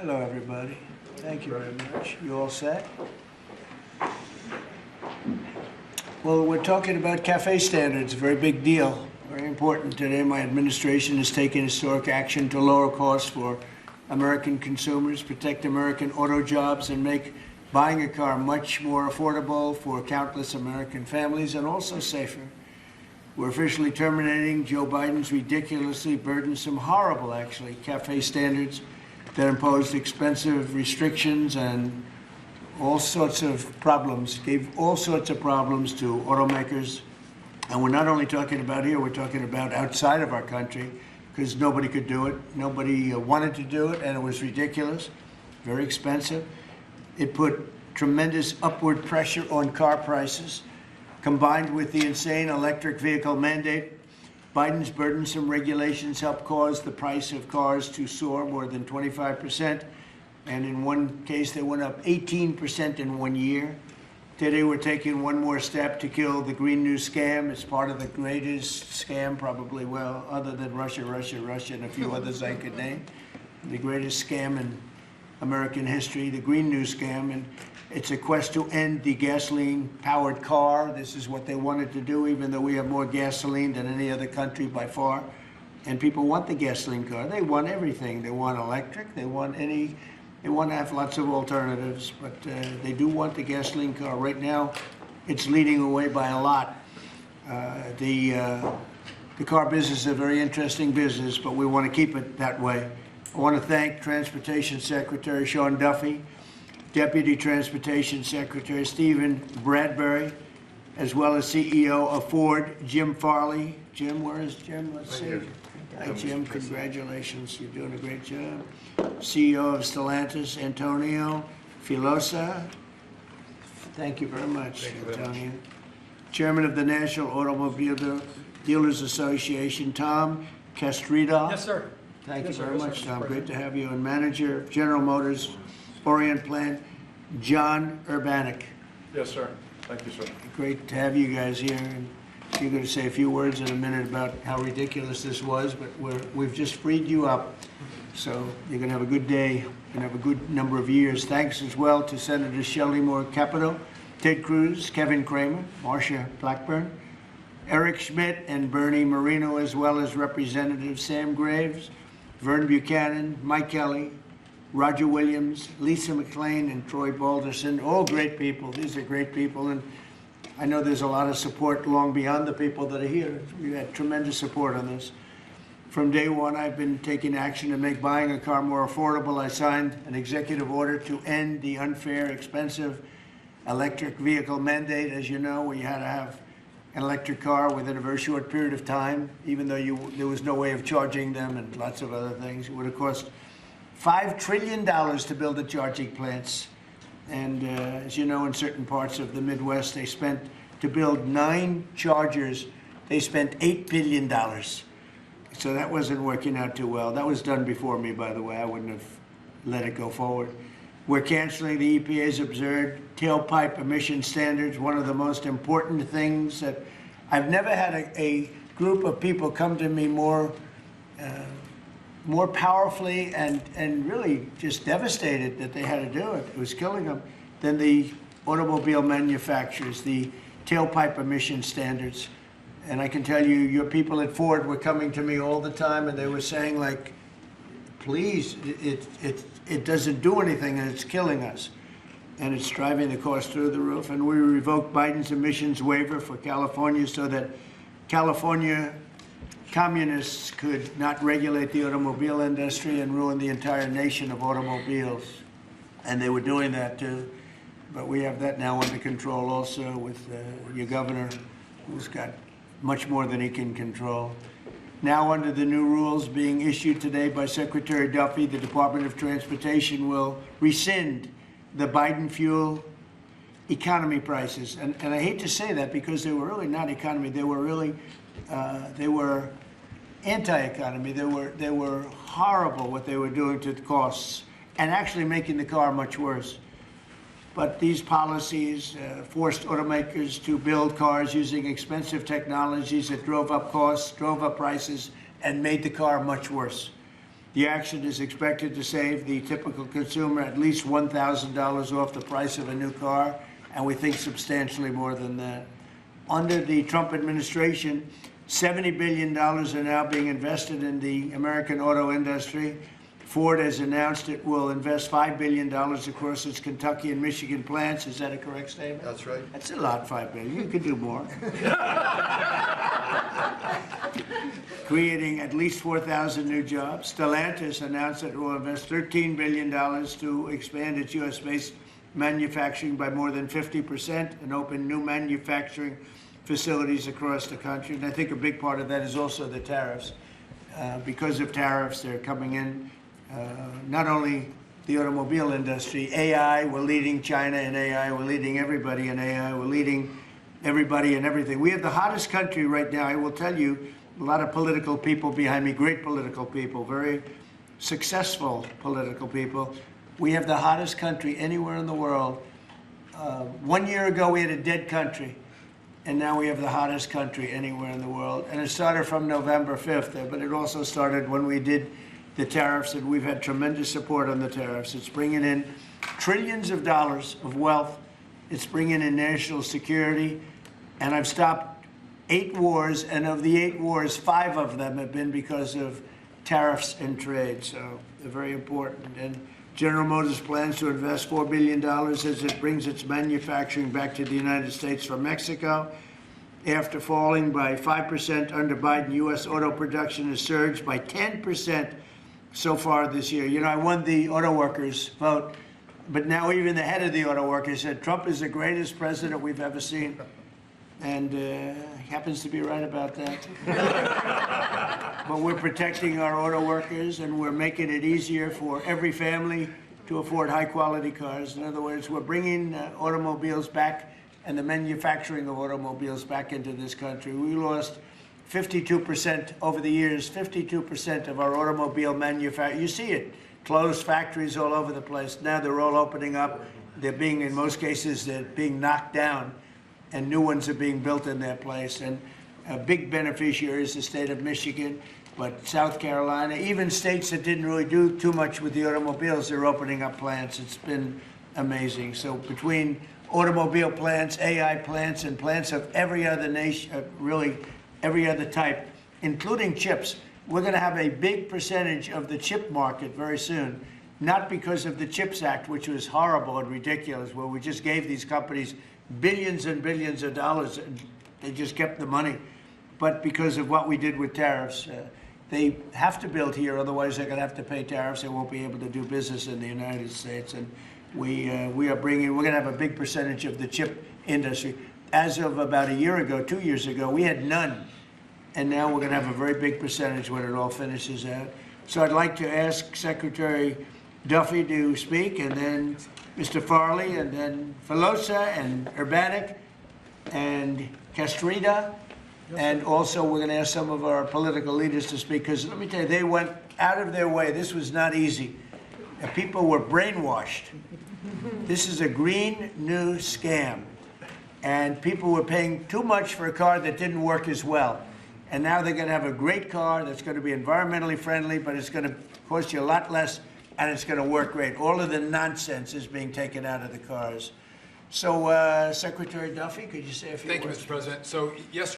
Hello, everybody. Thank you very much. You all set? Well, we're talking about CAFE standards, a very big deal, very important today. My administration has taken historic action to lower costs for American consumers, protect American auto jobs, and make buying a car much more affordable for countless American families and also safer. We're officially terminating Joe Biden's ridiculously burdensome, horrible, actually, CAFE standards that imposed expensive restrictions and all sorts of problems, gave all sorts of problems to automakers. And we're not only talking about here, we're talking about outside of our country, because nobody could do it. Nobody wanted to do it, and it was ridiculous, very expensive. It put tremendous upward pressure on car prices, combined with the insane electric vehicle mandate. Biden's burdensome regulations helped cause the price of cars to soar more than 25%, and in one case they went up 18% in 1 year. Today we're taking one more step to kill the Green New scam. It's part of the greatest scam, probably, well, other than Russia, and a few others I could name. The greatest scam in American history, the Green New scam, and it's a quest to end the gasoline-powered car. This is what they wanted to do, even though we have more gasoline than any other country by far. And people want the gasoline car. They want everything. They want electric. They want to have lots of alternatives, but they do want the gasoline car. Right now, it's leading away by a lot. The car business is a very interesting business, but we want to keep it that way. I want to thank Transportation Secretary Sean Duffy, Deputy Transportation Secretary Stephen Bradbury, as well as CEO of Ford, Jim Farley. Jim, where is Jim? Let's see. Hi, Jim. Congratulations. You're doing a great job. CEO of Stellantis, Antonio Filosa. Thank you very much, Antonio. Chairman of the National Automobile Dealers Association, Tom Castrida. Yes, sir. Thank you very much, Tom. Great to have you. And Manager, General Motors, Orient Plant, John Urbanek. Yes, sir. Thank you, sir. Great to have you guys here. And you're going to say a few words in a minute about how ridiculous this was, but we've just freed you up. So you're going to have a good day. You're going to have a good number of years. Thanks as well to Senator Shelley Moore Capito, Ted Cruz, Kevin Cramer, Marsha Blackburn, Eric Schmidt, and Bernie Marino, as well as Representatives Sam Graves, Vern Buchanan, Mike Kelly, Roger Williams, Lisa McLean, and Troy Balderson. All great people. These are great people. And I know there's a lot of support long beyond the people that are here. We had tremendous support on this. From day one, I've been taking action to make buying a car more affordable. I signed an executive order to end the unfair, expensive electric vehicle mandate. As you know, we had to have an electric car within a very short period of time, even though there was no way of charging them and lots of other things. It would have cost $5 trillion to build the charging plants. And as you know, in certain parts of the Midwest, they spent, to build 9 chargers, they spent $8 billion. So that wasn't working out too well. That was done before me, by the way. I wouldn't have let it go forward. We're canceling the EPA's absurd tailpipe emission standards, one of the most important things that I've never had a group of people come to me more powerfully and really just devastated that they had to do it. It was killing them, than the automobile manufacturers, the tailpipe emission standards. And I can tell you, your people at Ford were coming to me all the time, and they were saying, like, please, it doesn't do anything, and it's killing us. And it's driving the cost through the roof. And we revoked Biden's emissions waiver for California so that California communists could not regulate the automobile industry and ruin the entire nation of automobiles. And they were doing that too. But we have that now under control also with your governor, who's got much more than he can control. Now, under the new rules being issued today by Secretary Duffy, the Department of Transportation will rescind the Biden fuel economy prices. And I hate to say that because they were really not economy. They were really, they were anti-economy. They were horrible what they were doing to the costs and actually making the car much worse. But these policies forced automakers to build cars using expensive technologies that drove up costs, drove up prices, and made the car much worse. The action is expected to save the typical consumer at least $1,000 off the price of a new car, and we think substantially more than that. Under the Trump administration, $70 billion are now being invested in the American auto industry. Ford has announced it will invest $5 billion across its Kentucky and Michigan plants. Is that a correct statement? That's right. That's a lot, $5 billion. You could do more. Creating at least 4,000 new jobs. Stellantis announced that it will invest $13 billion to expand its U.S.-based manufacturing by more than 50% and open new manufacturing facilities across the country. And I think a big part of that is also the tariffs. Because of tariffs, they're coming in, not only the automobile industry, AI, we're leading China in AI, we're leading everybody in AI, we're leading everybody in everything. We have the hottest country right now. I will tell you, a lot of political people behind me, great political people, very successful political people. We have the hottest country anywhere in the world. 1 year ago, we had a dead country, and now we have the hottest country anywhere in the world. And it started from November 5th, but it also started when we did the tariffs, and we've had tremendous support on the tariffs. It's bringing in trillions of dollars of wealth. It's bringing in national security. And I've stopped 8 wars, and of the 8 wars, 5 of them have been because of tariffs and trade. So they're very important. And General Motors plans to invest $4 billion as it brings its manufacturing back to the United States from Mexico. After falling by 5% under Biden, U.S. auto production has surged by 10% so far this year. You know, I won the auto workers vote, but now even the head of the auto workers said Trump is the greatest president we've ever seen. And he happens to be right about that. But we're protecting our auto workers, and we're making it easier for every family to afford high-quality cars. In other words, we're bringing automobiles back and the manufacturing of automobiles back into this country. We lost 52% over the years, 52% of our automobile manufacturing. You see it, closed factories all over the place. Now they're all opening up. They're being, in most cases, they're being knocked down, and new ones are being built in their place. And a big beneficiary is the state of Michigan, but South Carolina, even states that didn't really do too much with the automobiles, they're opening up plants. It's been amazing. So between automobile plants, AI plants, and plants of every other nation, really every other type, including chips, we're going to have a big percentage of the chip market very soon. Not because of the CHIPS Act, which was horrible and ridiculous, where we just gave these companies billions and billions of dollars, and they just kept the money, but because of what we did with tariffs. They have to build here, otherwise they're going to have to pay tariffs. They won't be able to do business in the United States. And we're going to have a big percentage of the chip industry. As of about a year ago, 2 years ago, we had none. And now we're going to have a very big percentage when it all finishes out. So I'd like to ask Secretary Duffy to speak, and then Mr. Farley, and then Filosa, and Urbanik, and Castrita. And also we're going to ask some of our political leaders to speak, because let me tell you, they went out of their way. This was not easy. And people were brainwashed. This is a green new scam. And people were paying too much for a car that didn't work as well. And now they're going to have a great car that's going to be environmentally friendly, but it's going to cost you a lot less, and it's going to work great. All of the nonsense is being taken out of the cars. So, Secretary Duffy, could you say a few words? Thank you, Mr. President. So, yes.